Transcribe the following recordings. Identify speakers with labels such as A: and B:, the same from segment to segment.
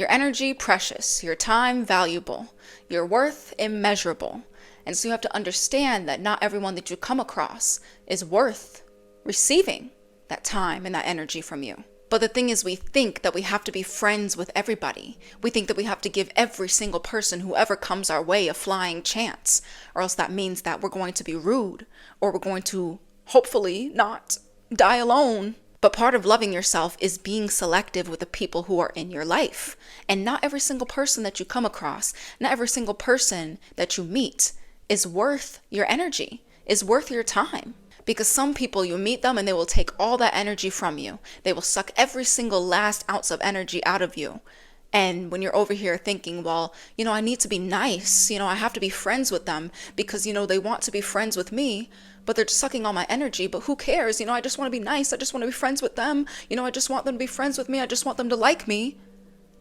A: Your energy, precious. Your time, valuable. Your worth, immeasurable. And so you have to understand that not everyone that you come across is worth receiving that time and that energy from you. But the thing is, we think that we have to be friends with everybody. We think that we have to give every single person, whoever comes our way, a flying chance, or else that means that we're going to be rude, or we're going to hopefully not die alone. But part of loving yourself is being selective with the people who are in your life. And not every single person that you come across, not every single person that you meet is worth your energy, is worth your time. Because some people, you meet them and they will take all that energy from you. They will suck every single last ounce of energy out of you. And when you're over here thinking, well, I need to be nice, I have to be friends with them because, they want to be friends with me, but they're sucking all my energy. But who cares? I just want to be nice. I just want to be friends with them. I just want them to be friends with me. I just want them to like me.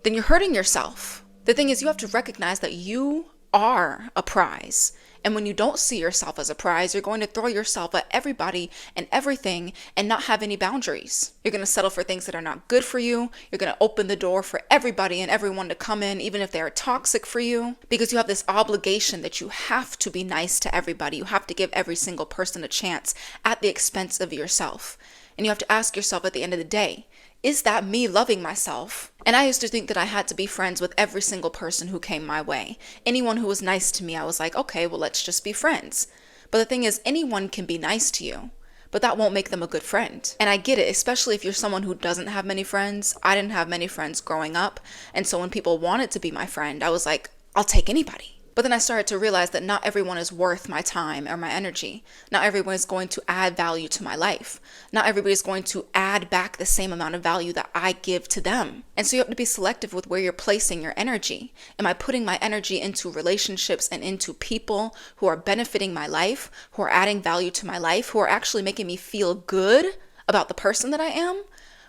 A: Then you're hurting yourself. The thing is, you have to recognize that you are a prize. And when you don't see yourself as a prize, you're going to throw yourself at everybody and everything and not have any boundaries. You're going to settle for things that are not good for you. You're going to open the door for everybody and everyone to come in, even if they are toxic for you, because you have this obligation that you have to be nice to everybody. You have to give every single person a chance at the expense of yourself. And you have to ask yourself at the end of the day, is that me loving myself? And I used to think that I had to be friends with every single person who came my way. Anyone who was nice to me, I was like, okay, well, let's just be friends. But the thing is, anyone can be nice to you, but that won't make them a good friend. And I get it, especially if you're someone who doesn't have many friends. I didn't have many friends growing up. And so when people wanted to be my friend, I was like, I'll take anybody. But then I started to realize that not everyone is worth my time or my energy. Not everyone is going to add value to my life. Not everybody is going to add back the same amount of value that I give to them. And so you have to be selective with where you're placing your energy. Am I putting my energy into relationships and into people who are benefiting my life, who are adding value to my life, who are actually making me feel good about the person that I am?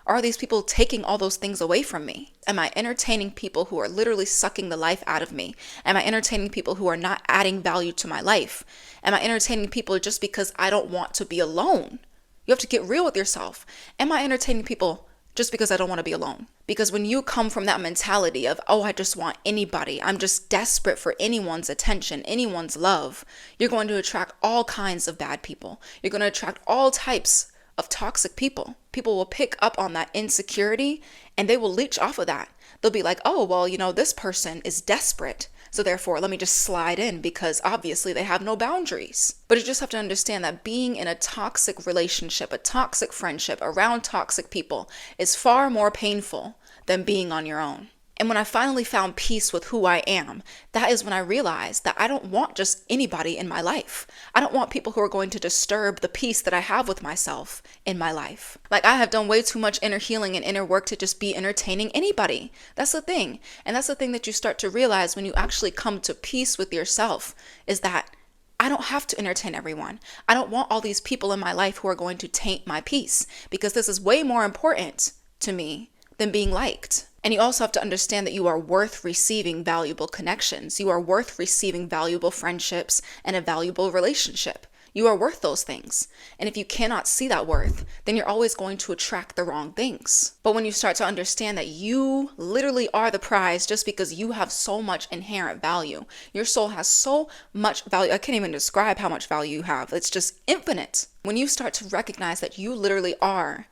A: Or are these people taking all those things away from me? Am I entertaining people who are literally sucking the life out of me? Am I entertaining people who are not adding value to my life? Am I entertaining people just because I don't want to be alone? You have to get real with yourself. Am I entertaining people just because I don't want to be alone? Because when you come from that mentality of, oh, I just want anybody, I'm just desperate for anyone's attention, anyone's love, you're going to attract all kinds of bad people. You're going to attract all types of toxic people. People will pick up on that insecurity and they will leech off of that. They'll be like, oh, well, this person is desperate. So therefore, let me just slide in because obviously they have no boundaries. But you just have to understand that being in a toxic relationship, a toxic friendship around toxic people is far more painful than being on your own. And when I finally found peace with who I am, that is when I realized that I don't want just anybody in my life. I don't want people who are going to disturb the peace that I have with myself in my life. Like, I have done way too much inner healing and inner work to just be entertaining anybody. That's the thing. And that's the thing that you start to realize when you actually come to peace with yourself, is that I don't have to entertain everyone. I don't want all these people in my life who are going to taint my peace, because this is way more important to me than being liked. And you also have to understand that you are worth receiving valuable connections. You are worth receiving valuable friendships and a valuable relationship. You are worth those things. And if you cannot see that worth, then you're always going to attract the wrong things. But when you start to understand that you literally are the prize just because you have so much inherent value, your soul has so much value. I can't even describe how much value you have. It's just infinite. When you start to recognize that you literally are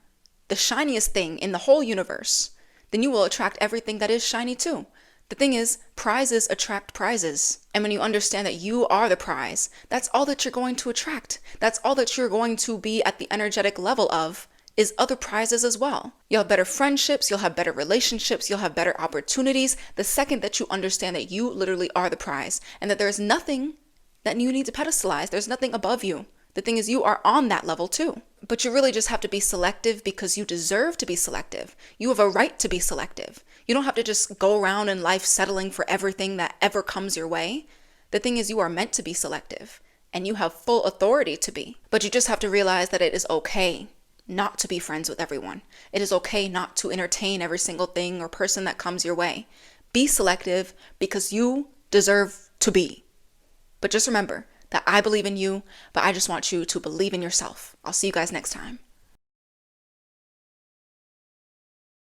A: the shiniest thing in the whole universe, then you will attract everything that is shiny too. The thing is, prizes attract prizes. And when you understand that you are the prize, that's all that you're going to attract. That's all that you're going to be at the energetic level of, is other prizes as well. You'll have better friendships, you'll have better relationships, you'll have better opportunities the second that you understand that you literally are the prize and that there's nothing that you need to pedestalize. There's nothing above you. The thing is, you are on that level too. But you really just have to be selective because you deserve to be selective. You have a right to be selective. You don't have to just go around in life settling for everything that ever comes your way. The thing is, you are meant to be selective and you have full authority to be. But you just have to realize that it is okay not to be friends with everyone. It is okay not to entertain every single thing or person that comes your way. Be selective because you deserve to be. But just remember that I believe in you, but I just want you to believe in yourself. I'll see you guys next time.